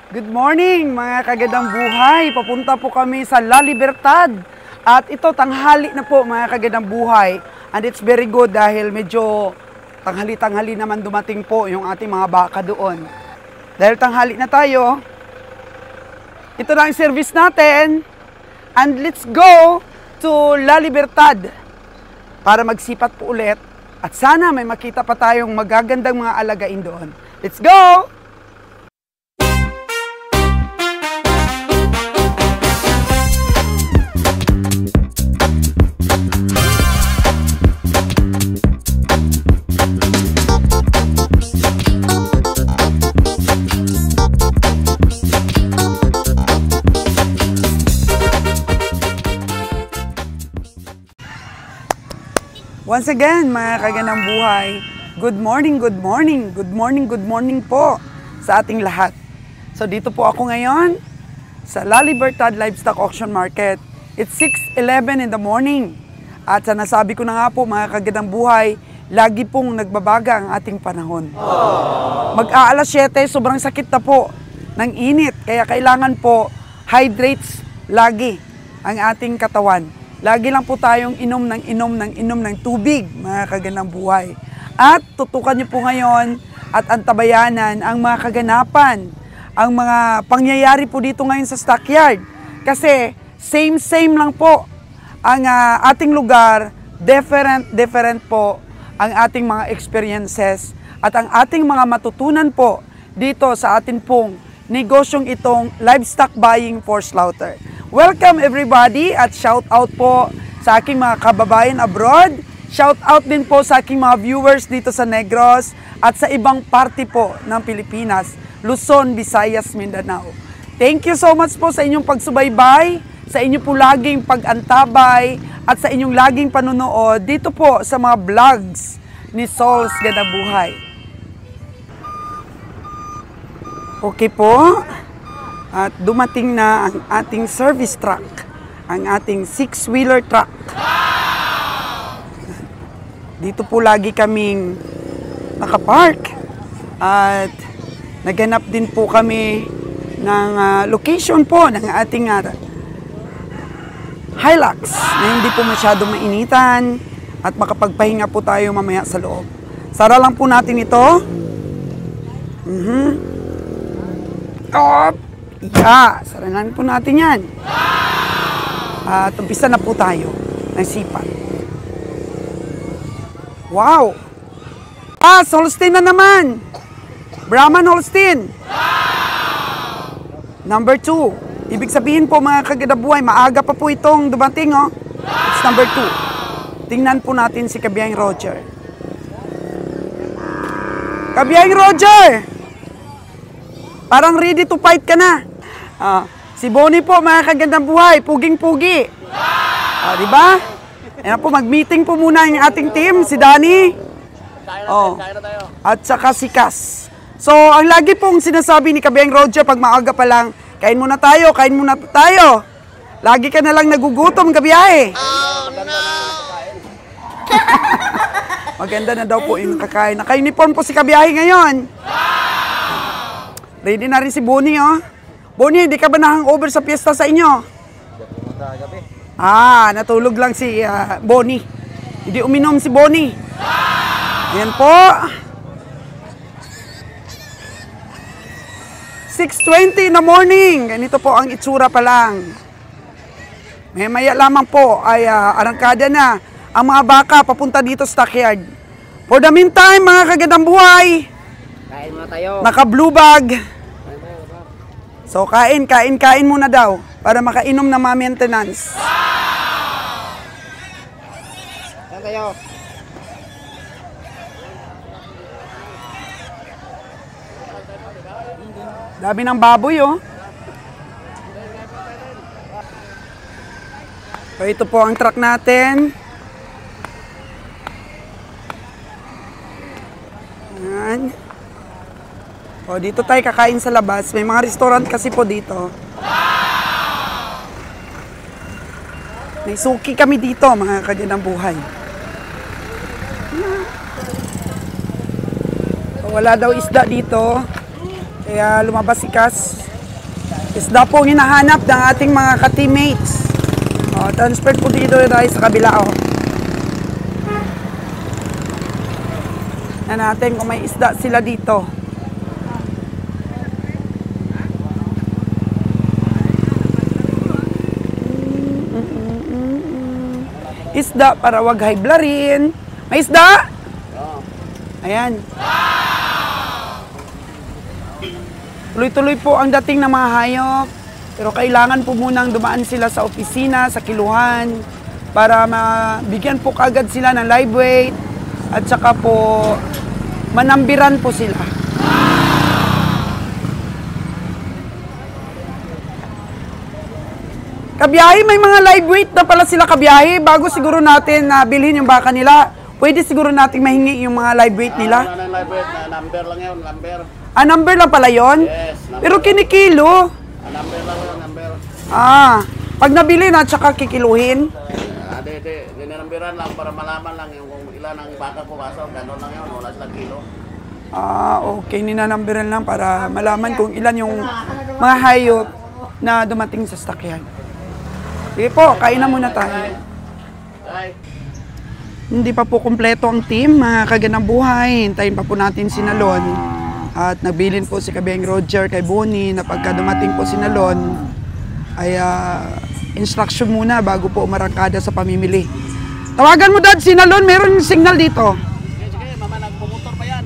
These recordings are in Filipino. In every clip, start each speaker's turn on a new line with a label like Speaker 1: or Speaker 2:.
Speaker 1: Good morning mga kagandang buhay. Papunta po kami sa La Libertad. At ito tanghali na po mga kagandang buhay. And it's very good dahil medyo tanghali-tanghali naman dumating po yung ating mga baka doon. Dahil tanghali na tayo, ito na ang service natin. And let's go to La Libertad para magsipat po ulit. At sana may makita pa tayong magagandang mga alagain doon. Let's go! Once again, mga kagandang buhay, good morning, good morning, good morning, good morning po sa ating lahat. So dito po ako ngayon sa La Libertad Livestock Auction Market. It's 6:11 in the morning. At sa nasabi ko na nga po, mga kagandang buhay, lagi pong nagbabaga ang ating panahon. Mag-aalas 7, sobrang sakit na po ng init. Kaya kailangan po hydrates lagi ang ating katawan. Lagi lang po tayong inom ng tubig, mga kagandang buhay. At tutukan niyo po ngayon at antabayanan ang mga kaganapan, ang mga pangyayari po dito ngayon sa stockyard. Kasi same lang po ang ating lugar, different po ang ating mga experiences at ang ating mga matutunan po dito sa atin pong negosyong itong livestock buying for slaughter. Welcome everybody at shout out po sa aking mga kababayan abroad. Shout out din po sa aking mga viewers dito sa Negros at sa ibang parte po ng Pilipinas, Luzon, Visayas, Mindanao. Thank you so much po sa inyong pagsubaybay, sa inyong po laging pag-antabay at sa inyong laging panunood dito po sa mga vlogs ni Sol's Gandang Buhay. Okay po. At dumating na ang ating service truck, ang ating 6-wheeler truck. Dito po lagi kaming nakapark at naghanap din po kami ng location po ng ating Hilux na hindi po masyadong mainitan at makapagpahinga po tayo mamaya sa loob. Sara lang po natin ito. Saralan po natin yan. At umpisa na po tayo ng sipat. Wow! Holstein na naman! Brahman Holstein! Number 2. Ibig sabihin po mga kagadabuhay, maaga pa po itong dumating, oh. It's number 2. Tingnan po natin si Kabiyahing Roger. Kabiyahing Roger! Parang ready to fight ka na. Si Bonnie po, mga kagandang buhay, puging-pugi. Diba? Ayan po, mag-meeting po muna yung ating team, si Danny. At saka si Cass. So, ang lagi pong sinasabi ni Kabiyahing Roger, pag maaga pa lang, kain muna tayo, kain muna tayo. Lagi ka na lang nagugutom, Kabiyahe. Oh, no! Maganda na daw po yung kakain. Naka-uniform po si Kabiyahe ngayon. Ready na rin si Bonnie, oh. Bonnie, hindi ka ba na-hangover sa piyesta sa inyo? Natulog lang si Bonnie. Hindi uminom si Bonnie. Ayan po. 6:20 in the morning. Ganito po ang itsura pa lang. Maya lamang po ay arangkada na ang mga baka papunta dito sa stockyard. For the meantime, mga kagandang buhay, kain muna tayo. Naka-blue bag. So, kain muna daw para makainom na ma-maintenance. Saan tayo? Dami ng baboy, oh. So, ito po ang truck natin. Ayan. O, dito tayo kakain sa labas. May mga restaurant kasi po dito. May suki kami dito, mga kagandang buhay. So, wala daw isda dito. Kaya lumabas si Cass. Isda po ang hinahanap ng ating mga ka-teammates. Transfer po dito tayo sa kabila. Na natin kung may isda sila dito. Isda para wag hayblarin. May isda? Ayan. Tuloy-tuloy po ang dating ng mga hayop. Pero kailangan po munang dumaan sila sa opisina, sa kiluhan, para mabigyan po kagad sila ng live weight at saka po manambiran po sila. Kabiyahe, may mga live weight na pala sila kabiyahe. Bago siguro natin bilhin yung baka nila, pwede siguro natin mahingi yung mga live weight nila.
Speaker 2: Live weight na number lang yun, number.
Speaker 1: Number lang pala yun?
Speaker 2: Yes, number.
Speaker 1: Pero kinikilo.
Speaker 2: Number lang yun, number.
Speaker 1: Pag nabili na, tsaka kikiluhin.
Speaker 2: Dinamberan lang para malaman lang yung kung ilan ang baka pumasok, gano'n lang yun, wala silang kilo.
Speaker 1: Okay, ninanamberan lang para malaman kung ilan yung mga hayop na dumating sa sasakyan. Sige po, kain na muna tayo. Hindi pa po kumpleto ang team, mga kaganang buhay. Hintayin pa po natin si Nalon. At nagbilin po si Kabeng Roger kay Bonnie na pagka dumating po si Nalon, ay instruction muna bago po umarangkada sa pamimili. Tawagan mo dad si Nalon, meron signal dito.
Speaker 2: Sige, mama nagpumotor pa yan.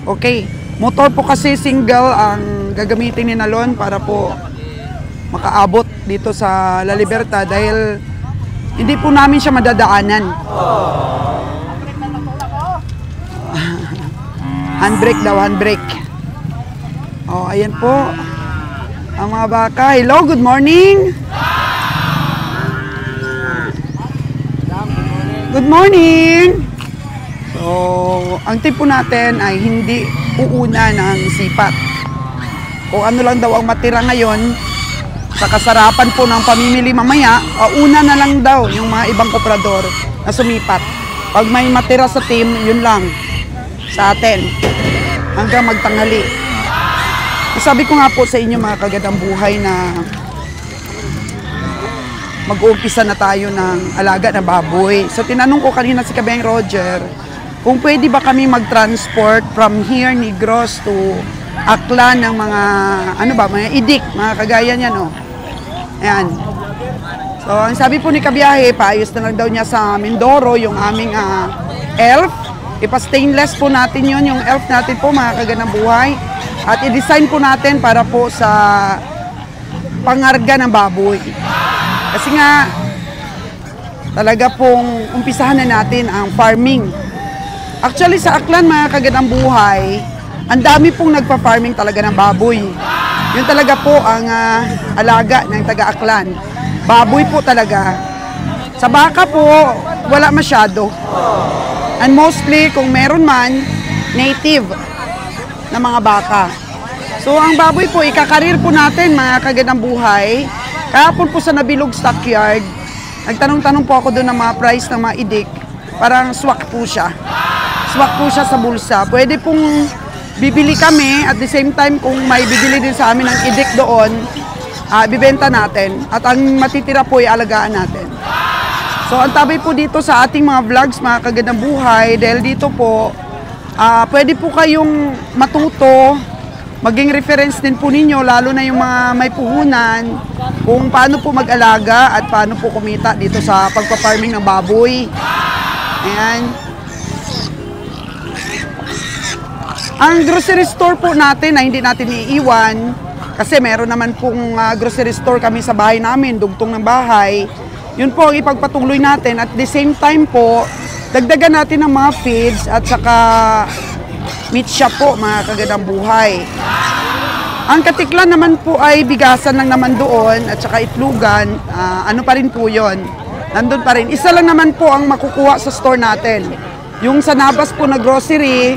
Speaker 1: Okay, motor po kasi single ang gagamitin ni Nalon para po makaabot dito sa La Libertad dahil hindi po namin siya madadaanan. Handbrake daw, handbrake. Ayan po. Ang mga baka. Hello, good morning. Good morning. So, ang tip po natin ay hindi uuna ng sipat. Kung ano lang daw ang matira ngayon, sa kasarapan po ng pamimili mamaya, una na lang daw yung mga ibang koprador na sumipat. Pag may matira sa team, yun lang sa atin hanggang magtanghali. Sabi ko nga po sa inyo mga kagadang buhay na mag-uumpisa na tayo ng alaga na baboy. So tinanong ko kanina si Kabeng Roger kung pwede ba kami mag-transport from here, Negros to Aklan ng mga, mga idik, mga kagaya niyan, Ayan. So, ang sabi po ni Kabiyahe, paayos na lang daw niya sa Mindoro, yung aming elf. Ipa-stainless po natin yon yung elf natin po, mga kaganang buhay. At i-design po natin para po sa pangarga ng baboy. Kasi nga, talaga pong umpisahan na natin ang farming. Actually, sa Aklan, mga kaganang buhay, ang dami pong nagpa-farming talaga ng baboy. Yun talaga po ang alaga ng taga-Aklan. Baboy po talaga. Sa baka po, wala masyado. And mostly, kung meron man, native na mga baka. So, ang baboy po, ikakarir po natin, mga kaganang buhay. Kahapon po sa Nabilog Stockyard, nagtanong-tanong po ako doon ng mga price ng mga idik. Parang swak po siya. Swak po siya sa bulsa. Pwede pong bibili kami at the same time kung may bibili din sa amin ng idik doon, bibenta natin at ang matitira po ay alagaan natin. So ang tabi po dito sa ating mga vlogs, mga kagandang buhay, dahil dito po pwede po kayong matuto, maging reference din po ninyo, lalo na yung mga may puhunan, kung paano po mag-alaga at paano po kumita dito sa pagpa-farming ng baboy. Ayan. Ang grocery store po natin na hindi natin iiwan, kasi meron naman pong grocery store kami sa bahay namin, dugtong ng bahay. Yun po ang ipagpatuloy natin. At the same time po, dagdagan natin ng mga feeds at saka meat shop po, mga kagandang buhay. Ang katiklan naman po ay bigasan lang naman doon at saka itlugan, ano pa rin po yun. Nandun pa rin. Isa lang naman po ang makukuha sa store natin. Yung sa Nabas po na grocery,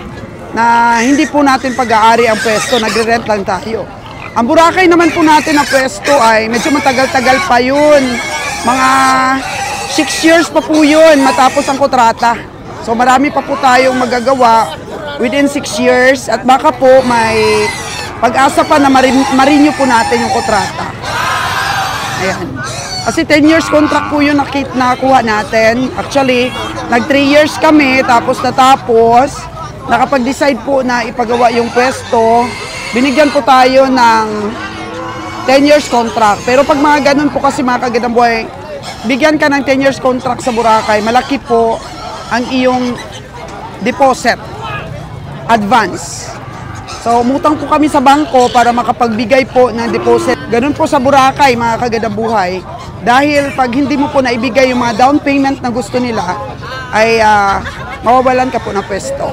Speaker 1: na hindi po natin pag-aari ang pwesto, nagre-rent lang tayo. Ang Boracay naman po natin na pwesto ay medyo matagal-tagal pa yun. Mga 6 years pa po yun matapos ang kontrata. So marami pa po tayong magagawa within 6 years at baka po may pag-asa pa na marinyo po natin yung kontrata. Ayan. Kasi 10 years contract po yung nakuha natin. Actually, nag 3 years kami, tapos natapos, nakapag-decide po na ipagawa yung pwesto, binigyan po tayo ng 10 years contract. Pero pag mga ganun po kasi mga kagandang buhay, bigyan ka ng 10 years contract sa Boracay, malaki po ang iyong deposit, advance. So, umutang po kami sa bangko para makapagbigay po ng deposit. Ganun po sa Boracay, mga kagandang buhay. Dahil pag hindi mo po naibigay yung mga down payment na gusto nila, ay mawawalan ka po ng pwesto.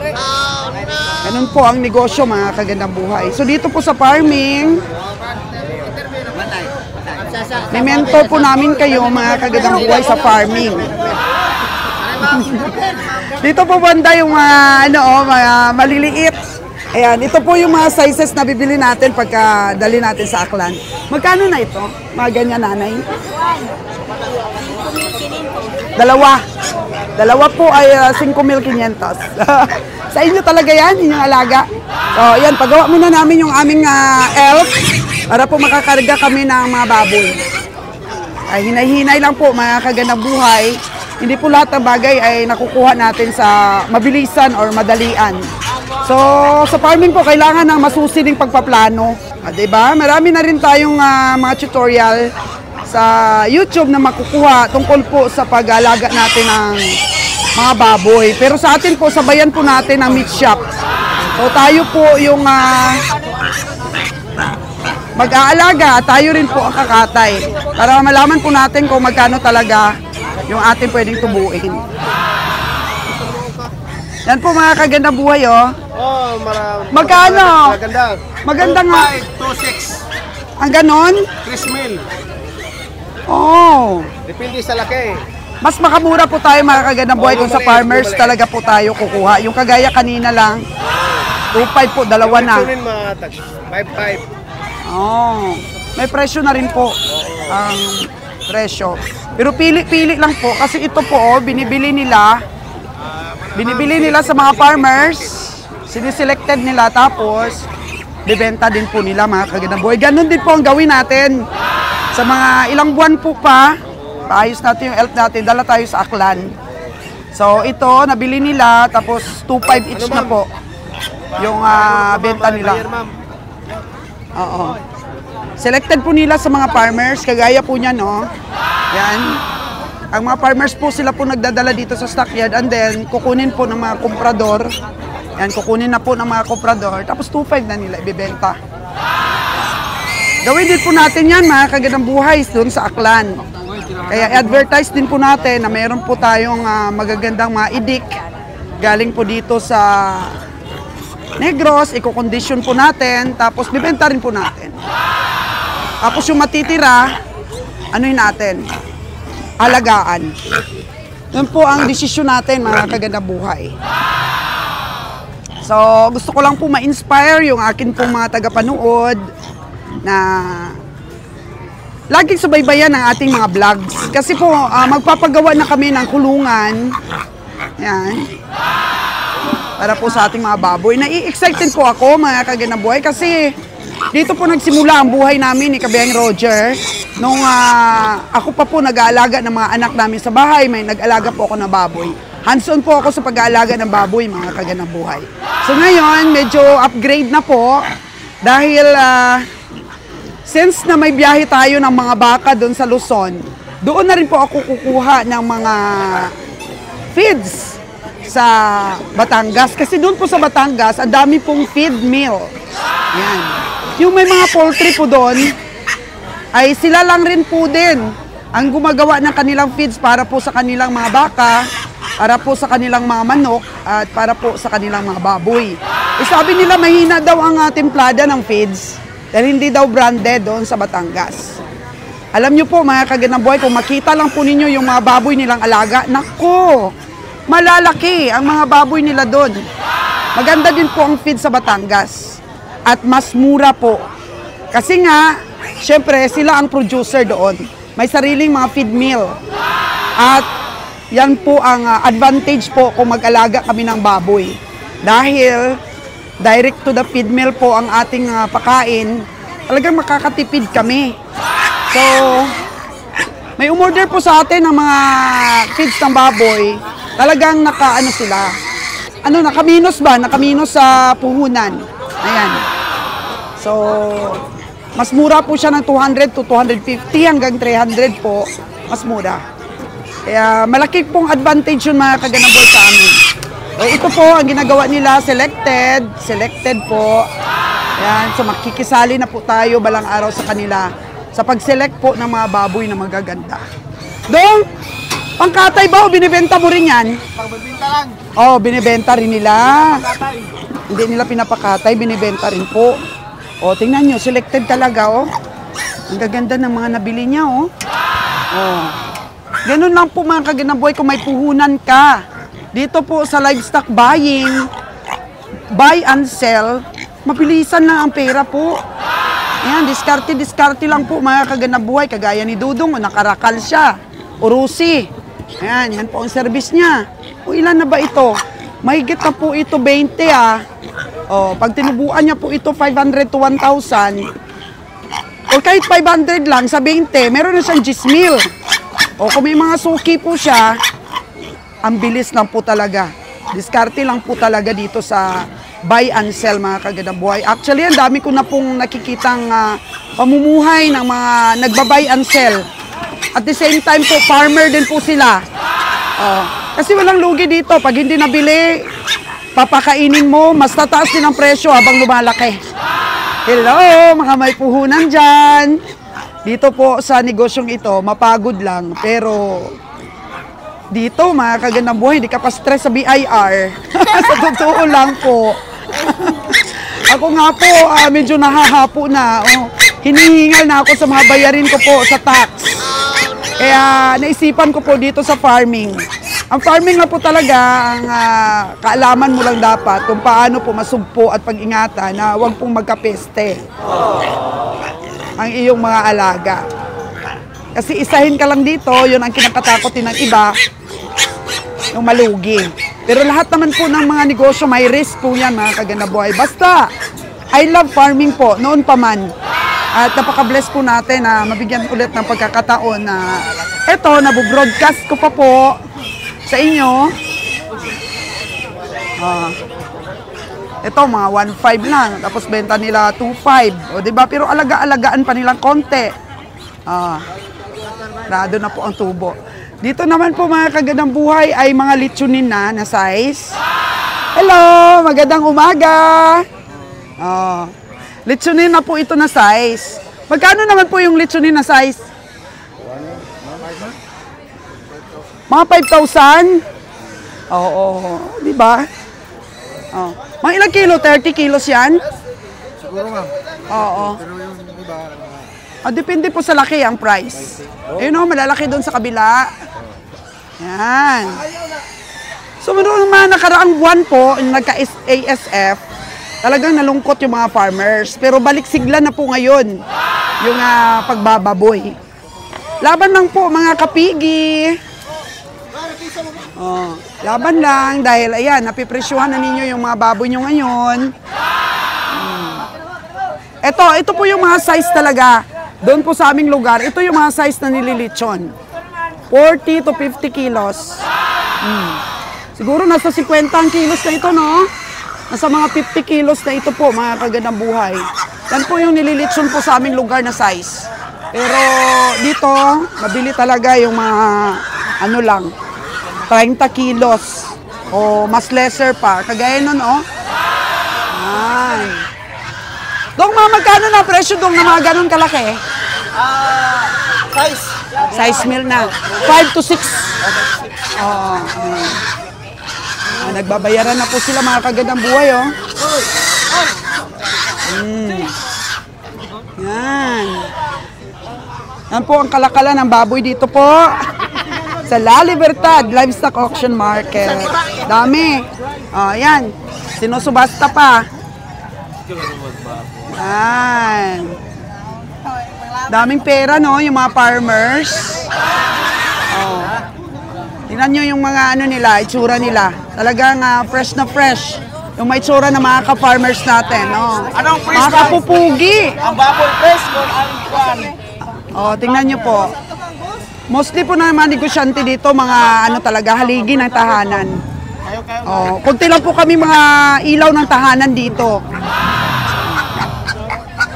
Speaker 1: Ganun po ang negosyo, mga kagandang buhay. So, dito po sa farming, may mentor po namin kayo, mga kagandang buhay sa farming. Dito po banda yung mga, mga maliliit. Ayan, ito po yung mga sizes na bibili natin pagka dali natin sa Aklan. Magkano na ito? Mga ganyan, nanay? Dalawa po ay 5,500. Sa inyo talaga yan, inyong alaga. So, yan, pagawa muna namin yung aming elf para po makakarga kami ng mga baboy. Ay, hinay-hinay lang po, mga kagandang buhay. Hindi po lahat ng bagay ay nakukuha natin sa mabilisan or madalian. So, sa farming po, kailangan ng masusiling pagpaplano. Diba? Marami na rin tayong mga tutorial sa YouTube na makukuha tungkol po sa pag-alaga natin ng mga baboy. Pero sa atin po, sabayan po natin ang meat shop. So, tayo po yung mag-aalaga, tayo rin po ang kakatay. Para malaman po natin kung magkano talaga yung ating pwedeng tubuin. Yan po mga kagandang buhay, oh.
Speaker 3: Oh,
Speaker 1: magkano?
Speaker 3: Maganda.
Speaker 1: Maganda nga.
Speaker 3: 2,600.
Speaker 1: Ang ganon?
Speaker 3: 3,000.
Speaker 1: Oh.
Speaker 3: Depende sa laki.
Speaker 1: Mas makamura po tayo mga kagandang buhay kung sa farmers talaga po tayo kukuha. Yung kagaya kanina lang, 2,500 po, dalawa na.
Speaker 3: Ito rin mga 5,500.
Speaker 1: Oh. May presyo na rin po ang presyo. Pero pili-pili lang po kasi ito po, oh, binibili nila sa mga farmers, siniselected nila, tapos bibenta din po nila mga kagandang buhay. Ganun din po ang gawin natin. Sa mga ilang buwan po pa, paayos natin yung elf natin, dala tayo sa Aklan. So ito, nabili nila, tapos 2,500 each na po yung benta nila. Oo. Selected po nila sa mga farmers, kagaya po niya, no? Yan. Ang mga farmers po, sila po nagdadala dito sa stockyard, and then kukunin po ng mga komprador. Yan, kukunin na po ng mga komprador, tapos 2,500 na nila ibibenta. Gawin din po natin yan, mga kagandang buhay, doon sa Aklan. Kaya advertise din po natin na mayroon po tayong magagandang mga idik galing po dito sa Negros, i-condition po natin, tapos bibenta rin po natin. Tapos yung matitira, ano yun natin? Alagaan. Yun po ang desisyon natin, mga kagandang buhay. So, gusto ko lang po ma-inspire yung akin pong mga tagapanood na laging subaybayan ang ating mga vlogs. Kasi po, magpapagawa na kami ng kulungan. Yan. Para po sa ating mga baboy. Nai-excited po ako, mga kagandang buhay, kasi dito po nagsimula ang buhay namin ni Kabiang Roger. Nung ako pa po nag-aalaga ng mga anak namin sa bahay, may nag-alaga po ako ng baboy. Hands-on po ako sa pag-aalaga ng baboy, mga kagandang buhay. So ngayon, medyo upgrade na po dahil since na may biyahe tayo ng mga baka doon sa Luzon, doon na rin po ako kukuha ng mga feeds sa Batangas. Kasi doon po sa Batangas, ang dami pong feed mill. Yan. Yung may mga poultry po doon, ay sila lang rin po din ang gumagawa ng kanilang feeds para po sa kanilang mga baka, para po sa kanilang mga manok, at para po sa kanilang mga baboy. Sabi nila mahina daw ang templada ng feeds dahil hindi daw branded doon sa Batangas. Alam nyo po, mga kagandang buhay, kung makita lang po ninyo yung mga baboy nilang alaga, naku, malalaki ang mga baboy nila doon. Maganda din po ang feed sa Batangas. At mas mura po. Kasi nga, syempre, sila ang producer doon. May sariling mga feed mill. At yan po ang advantage po kung mag-alaga kami ng baboy. Dahil direct to the feed mill po ang ating pakain, talagang makakatipid kami. So, may umorder po sa atin ng mga feeds ng baboy, talagang nakaano sila. Nakaminos ba? Nakaminos sa puhunan. Ayan. So, mas mura po siya ng 200 to 250 hanggang 300 po. Mas mura. Kaya malaki pong advantage yun mga kaganaboy sa amin. So, ito po ang ginagawa nila, selected po. Ayan, so makikisali na po tayo balang araw sa kanila sa pag-select po ng mga baboy na magaganda. Dong, pangkatay ba o binibenta mo rin yan?
Speaker 3: Pagbibinta lang.
Speaker 1: Oh, binibenta rin nila.
Speaker 3: Katay.
Speaker 1: Hindi nila pinapakatay, binibenta rin po. O, tingnan nyo, selected talaga, oh. Ang gaganda ng mga nabili niya, oh. Oh. Ganun lang po mga kaganaboy kung may puhunan ka. Dito po sa livestock buying, buy and sell, mabilisan lang ang pera po. Ayan, diskarte lang po mga kaganabuhay. Kagaya ni Dudong, nakarakal siya. Urusi. Ayan, yan po ang service niya. O, ilan na ba ito? Mahigit na po ito 20 ah. O, pag tinubuan niya po ito 500 to 1,000. O kahit 500 lang sa 20, meron na siyang 10,000. O kung may mga suki po siya, ang bilis lang po talaga. Diskarte lang po talaga dito sa buy and sell mga kaganabuhay. Actually, ang dami ko na pong nakikitang pamumuhay ng mga nagba-buy and sell. At the same time po, farmer din po sila. Kasi walang lugi dito. Pag hindi nabili, papakainin mo, mas tataas din ang presyo habang lumalaki. Hello, mga may puhunan dyan. Dito po sa negosyong ito, mapagod lang. Pero dito, mga kaganabuhay, hindi ka pa stress sa BIR. Sa totoo lang po. Ako nga po, medyo nahahapo na. Hinihingal na ako sa mga bayarin ko po sa tax. Kaya naisipan ko po dito sa farming. Ang farming na po talaga, ang kaalaman mo lang dapat kung paano po masugpo at pag-ingatan na huwag pong magkapeste ang iyong mga alaga. Kasi isahin ka lang dito, yun ang kinakatakotin ng iba, yung malugi. Pero lahat naman po ng mga negosyo, may risk po yan mga kaganabuhay. Basta, I love farming po, noon pa man. At napaka-bless po natin na mabigyan ulit ng pagkakataon na eto, nabubroadcast ko pa po sa inyo. Ito, mga 1.5 lang. Tapos benta nila 2.5. O, diba? Pero alaga-alagaan pa nilang konti. Rado na po ang tubo. Dito naman po mga kaganang-buhay ay mga litsunin na size. Hello! Magandang umaga! Litsunin na po ito na size. Magkano naman po yung litsunin na size? Mga 5,000? Oo, di ba? Mga ilang kilo? 30 kilos yan?
Speaker 3: Siguro ma'am.
Speaker 1: Oo.
Speaker 3: Pero yung iba,
Speaker 1: Depende po sa laki ang price. Ayun o, malalaki doon sa kabila. Yan. So, meron mga nakaraang buwan po, nagka-ASF, talagang nalungkot yung mga farmers. Pero balik sigla na po ngayon yung pagbababoy. Laban lang po mga kapigi. Laban lang dahil ayan, napipresyuhan na ninyo yung mga baboy nyo ngayon. Ito po yung mga size talaga. Doon po sa aming lugar, ito yung mga size na nililitsyon. 40 to 50 kilos. Siguro nasa 50 ang kilos na ito, no? Nasa mga 50 kilos na ito po, mga kagandang buhay. Yan po yung nililitsyon po sa aming lugar na size. Pero dito, mabili talaga yung mga, 30 kilos. O mas lesser pa. Kagaya nun, oh. Ay. Dong, magkano na presyo dong na mga ganun kalaki? Size meal na. 5 to 6. Nagbabayaran na po sila mga kagandang buhay, oh. Yan. Yan po ang kalakalan ng baboy dito po. Sa La Libertad Livestock Auction Market. Dami. Yan. Sinusubasta pa. Yan. Daming pera, no? Yung mga farmers. Tingnan nyo yung mga nila, itsura nila. Talagang fresh na fresh. Yung may tsura ng mga ka-farmers natin, no?
Speaker 3: Anong fresh
Speaker 1: Mga kapupugi.
Speaker 3: Ang baboy fresh kung ang kwan.
Speaker 1: Oh, tingnan nyo po. Mostly po na mga negosyante dito, mga ano talaga, haligi ng tahanan. Oh, kunti lang po kami mga ilaw ng tahanan dito.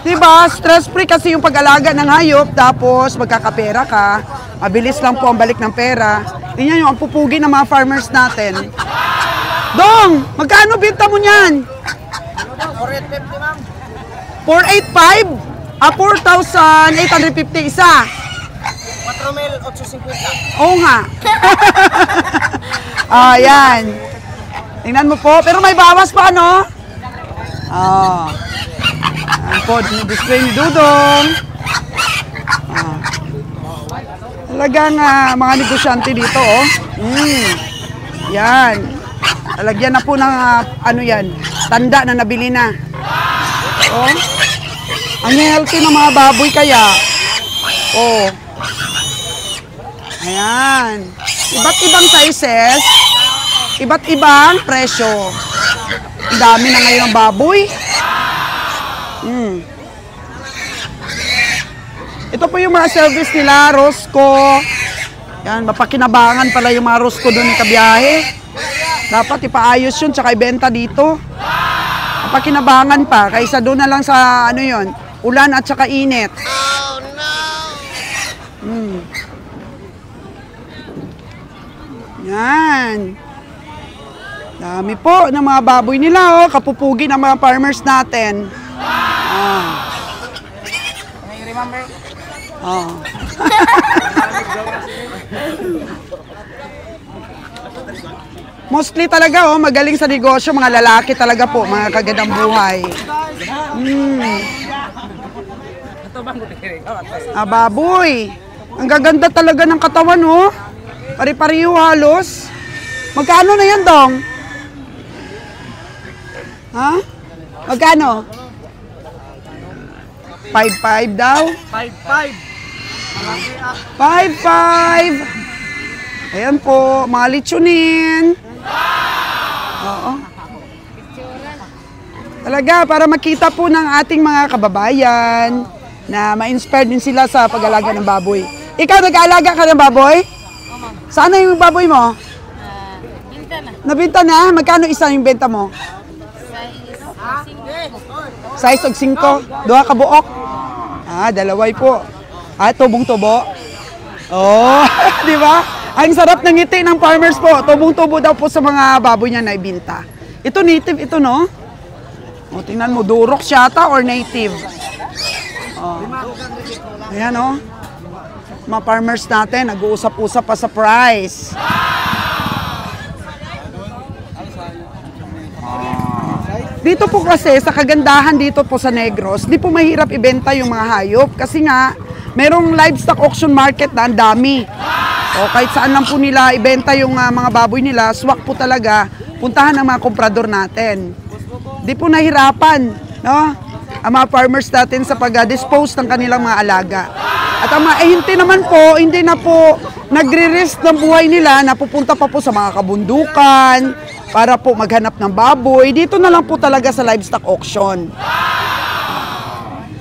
Speaker 1: Diba? Stress-free kasi yung pag-alaga ng hayop, tapos magkakapera ka. Mabilis lang po ang balik ng pera. Tingnan nyo, ang pupugi ng mga farmers natin. Dong! Magkano binta mo niyan?
Speaker 3: 450 ma'am.
Speaker 1: 485? 4,850 isa.
Speaker 3: 4,850.
Speaker 1: Oo nga. Ayan. Tingnan mo po. Pero may bawas pa, no? Ayan po, display ni Dudong. Talagang mga negosyante dito, oh. Yan. Lalagyan na po ng, ano yan, tanda na nabili na. Oh. Ang healthy ng mga baboy kaya. Oh. Ayan. Iba't ibang sizes. Iba't ibang presyo. Ang dami na ngayon ng baboy. Ito po yung mga service nila, Rosco. Yan, mapakinabangan pala yung mga Rosco doon ni Kabiyahe. Dapat ipaayos yun, tsaka ibenta dito. Mapakinabangan pa, kaysa doon na lang sa, ano yun, ulan at tsaka init. Oh, no! Yan. Dami po ng mga baboy nila, oh. Kapupugi ng mga farmers natin. Mostly talaga, oh, magaling sa negosyo, mga lalaki talaga po, mga kagandang buhay. Baboy. Ang gaganda talaga ng katawan, oh. Pari-pariho halos. Magkano na yan, Dong? Ha? Magkano? 5.5 daw? 5.5. Ayan po, mga litsunin. Oo. Talaga, para makita po ng ating mga kababayan na ma-inspire din sila sa pag-alaga ng baboy. Ikaw, nag-aalaga ka ng baboy? Saan na yung baboy mo?
Speaker 4: Binta na.
Speaker 1: Nabinta na? Magkano isa yung benta mo? Size og 5? Duha ka buok? Dalaway po. Tubong-tubo? Oh, di ba? Ang sarap ng ngiti ng farmers po. Tubong-tubo daw po sa mga baboy niya na ibinta. Ito native ito, no? O, tingnan mo, durok siya ata or native? Oh. Ayan, oh. Mga farmers natin, nag-uusap-usap pa sa price. Dito po kasi, sa kagandahan dito po sa Negros, di po mahirap ibenta yung mga hayop kasi nga, merong livestock auction market na ang dami. O kahit saan lang po nila ibenta yung mga baboy nila, swak po talaga, puntahan ng mga komprador natin. Di po nahirapan, no? Ang mga farmers natin sa pag-dispose ng kanilang mga alaga. At ang mga hindi na po nagre-risk ng buhay nila na pupunta pa po sa mga kabundukan para po maghanap ng baboy. Dito na lang po talaga sa livestock auction.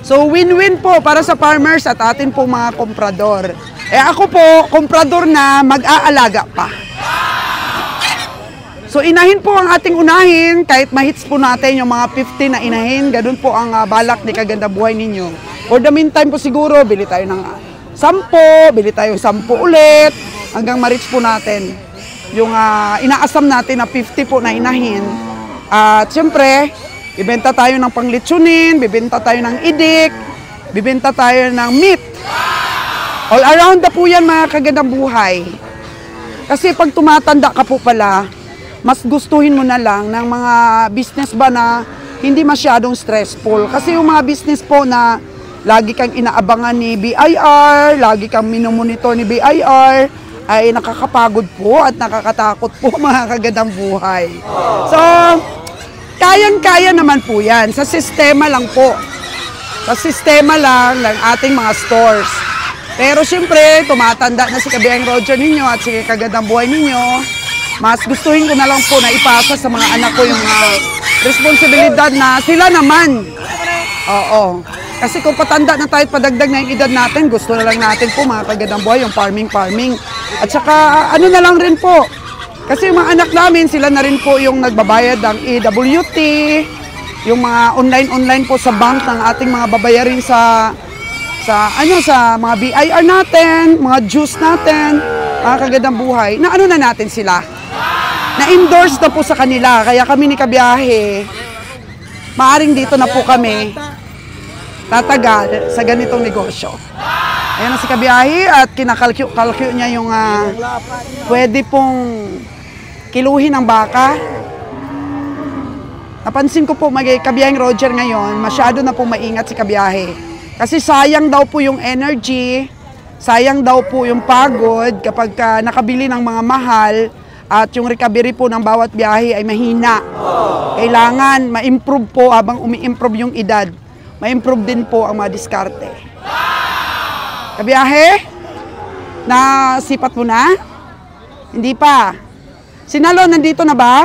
Speaker 1: So win-win po para sa farmers at atin po mga komprador. Ako po, komprador na mag-aalaga pa. So inahin po ang ating unahin, kahit mahits po natin yung mga 50 na inahin, ganun po ang balak ni Kaganda Buhay ninyo. For the meantime po siguro, bili tayo ng 10, bili tayo 10 ulit, hanggang ma-reach po natin yung inaasam natin na 50 po na inahin. At syempre, bibenta tayo ng panglitsunin, bibenta tayo ng idik, bibenta tayo ng meat. All around na po yan mga Kagandang Buhay. Kasi pag tumatanda ka po pala, mas gustuhin mo na lang ng mga business ba na hindi masyadong stressful. Kasi yung mga business po na lagi kang inaabangan ni BIR, lagi kang minomonitor ni BIR, ay nakakapagod po at nakakatakot po mga Kagandang Buhay. So, kayang-kaya naman po yan. Sa sistema lang po. Sa sistema lang ng ating mga stores. Pero syempre, tumatanda na si Kabiyang Roger ninyo at si Kagandang Buhay ninyo. Mas gustuhin ko na lang po na ipasa sa mga anak ko yung mga responsibilidad na sila naman. Oo. Kasi kung patanda na tayo, padagdag na yung edad natin, gusto na lang natin po mga kagandang buhay, yung farming. At saka ano na lang rin po, kasi yung mga anak namin, sila na rin po yung nagbabayad ng EWT, yung mga online po sa bank ng ating mga babayarin sa mga BIR natin, mga juice natin, mga kagandang buhay, na ano na natin sila. Na-endorse na po sa kanila, kaya kami ni Kabiyahe, maaring dito na po kami tatagal sa ganitong negosyo. Ayan na si Kabiyahe at kinakalkyo niya yung pwede pong kiluhin ng baka. Napansin ko po Kabiyaheng Roger ngayon, masyado na po maingat si Kabiyahe. Kasi sayang daw po yung energy, sayang daw po yung pagod kapag nakabili ng mga mahal at yung recovery po ng bawat biyahe ay mahina. Kailangan ma-improve po habang umi-improve yung edad. Ma-improve din po ang mga diskarte. Kabiyahe? Nasipat mo na? Hindi pa. Sinalo, nandito na ba?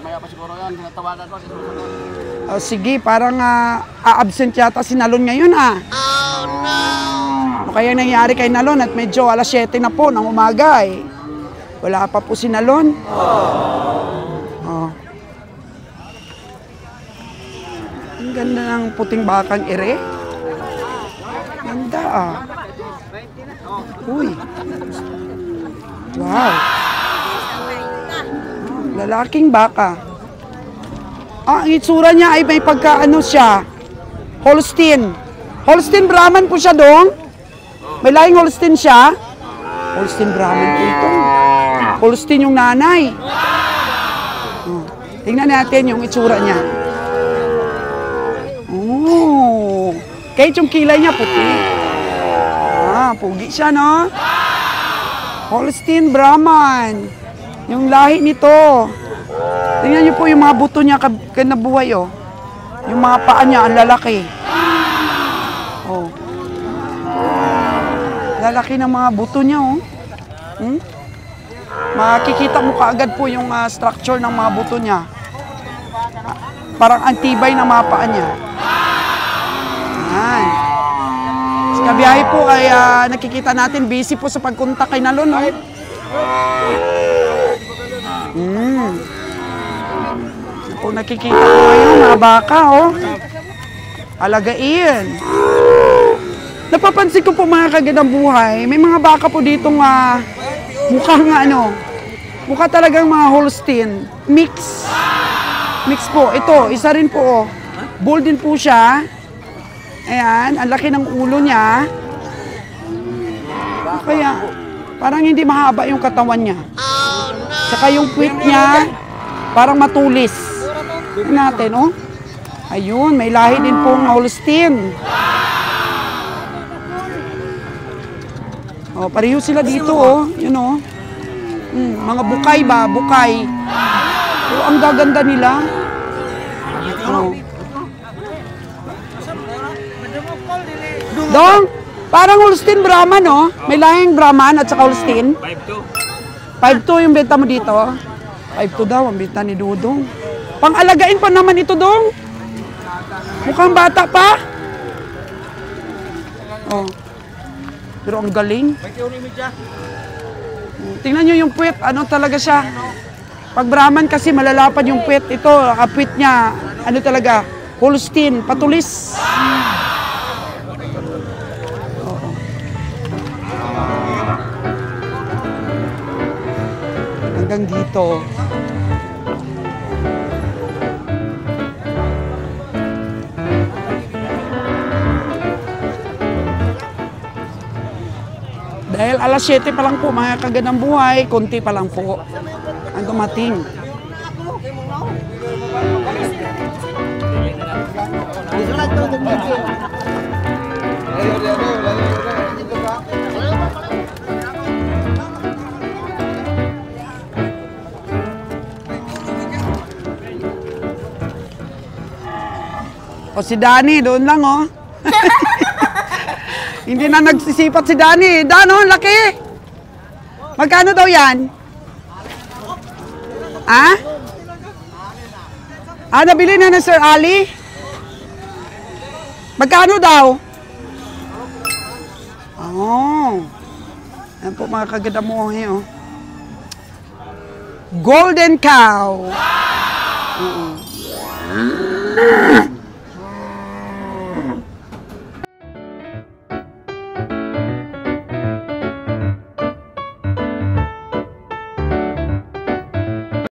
Speaker 2: Maya pa siguro yan, tinatawagan ko.
Speaker 1: Oh, sige, parang a-absent yata si Nalon ngayon Oh no! Ano kaya nangyari kay Nalon at medyo alas 7 na po ng umaga Wala pa po si Nalon. Oh. Ang ganda ng puting bakang ere. Ganda Uy. Wow. Lalaking baka. Ang itsura niya ay may pagkaano siya. Holstein. Holstein Brahman po siya dong. May lahing Holstein siya. Holstein Brahman po ito. Holstein yung nanay. Tingnan natin yung itsura niya. Oh. Kahit yung kilay niya puti. Pugi siya no. Holstein Brahman. Yung lahi nito. Tingnan niyo po yung mga buto niya kanabuhay Yung mga paa niya ang lalaki. Lalaki ng mga buto niya Makikita mo kaagad po yung structure ng mga buto niya. Parang antibay ng mga paa niya. Yan. Si Kabiyahe po ay nakikita natin busy po sa pagkontak kay Nalon Kung nakikita ko ngayon, mga baka, alagain. Napapansin ko po mga kagandang buhay, may mga baka po ditong mukha talagang mga Holstein. Mix po. Ito, isa rin po. Bull din po siya. Ayan, ang laki ng ulo niya. Kaya, parang hindi mahaba yung katawan niya. Saka yung puwit niya, parang matulis. Natin, Ayun, may lahi din pong Holstein. Pareho sila dito, Yun, mga bukay ba? Bukay. Pero ang gaganda nila. Dong, parang Holstein Brahman, May lahing Brahman at saka Holstein. 5'2 yung benta mo dito. 5'2 daw ang benta ni Dudong. Pang-alagain pa naman ito, Dong. Mukhang bata pa. Pero ang galing. Tingnan nyo yung puwet. Ano talaga siya? Pag Brahman kasi malalapad yung puwet. Ito, puwet niya, ano talaga? Holstein, patulis. Hanggang dito. Dahil alas 7 pa lang po mga kagandang buhay, konti pa lang po ang dumating. O si Danny, doon lang Hindi na nagsisipat si Danny. Dano, laki. Magkano daw yan? Nabili na Sir Ali? Magkano daw? Oh. Yan po mga kagadamuhi, oh. Golden cow.